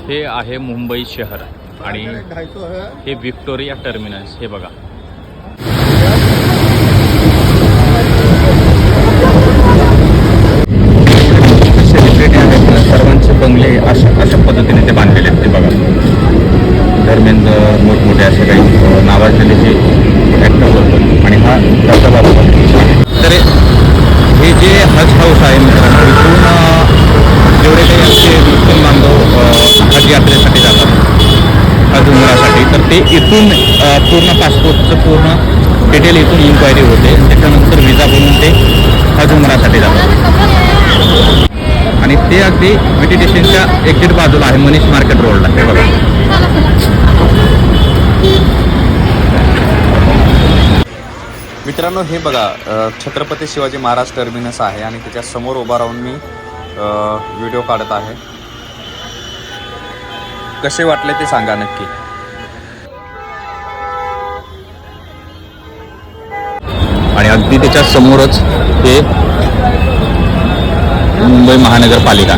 हे आहे मुंबई शहर आणि हे व्हिक्टोरिया टर्मिनस. हे बघा, सेलिब्रिटी आहेत ना, सर्वांचे बंगले अशा पद्धतीने ते बांधलेले आहेत. ते बघा, धर्मेंद्र, मोठमोठे असे काही नावाजलेले जे ॲक्टर होतं. आणि हा त्याचा बाबा. तर हे जे हज हाऊस आहे मित्रांनो, इथून जेवढे काही आमचे मुस्लिम बांधव हज यात्रेसाठी जातात, हज उमरासाठी, तर ते इथून पूर्ण पासपोर्टचं पूर्ण डिटेल इथून इन्क्वायरी होते. त्याच्यानंतर विजा बनवून ते हज उमरासाठी जातात. आणि ते अगदी विटी स्टेशनच्या एक्झिट बाजूला आहे, मनीष मार्केट रोडला. हे बघा, मित्रांनो हे बघा, छत्रपती शिवाजी महाराज टर्मिनस आहे आणि त्याच्या समोर उभा राहून मी व्हिडिओ काढत आहे. कसे वाटले ते सांगा नक्की. आणि अगदी त्याच्या समोरच हे मुंबई महानगरपालिका.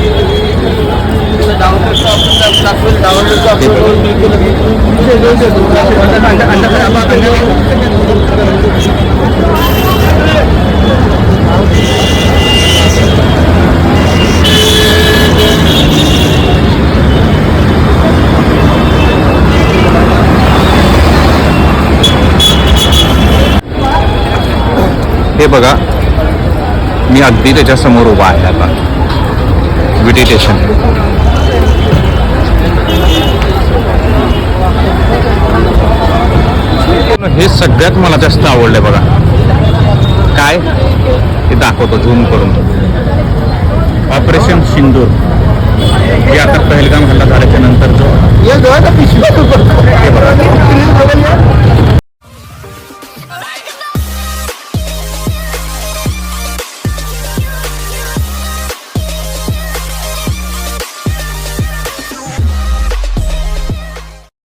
हे बघा, मी अगदी त्याच्या समोर उभा आहे आता, विटी स्टेशन. हे सगळ्यात मला जास्त आवडलंय बघा. काय हे दाखवतो झूम करून. ऑपरेशन सिंदूर हे आता पहलगाम हल्ला झाल्याच्या नंतर जो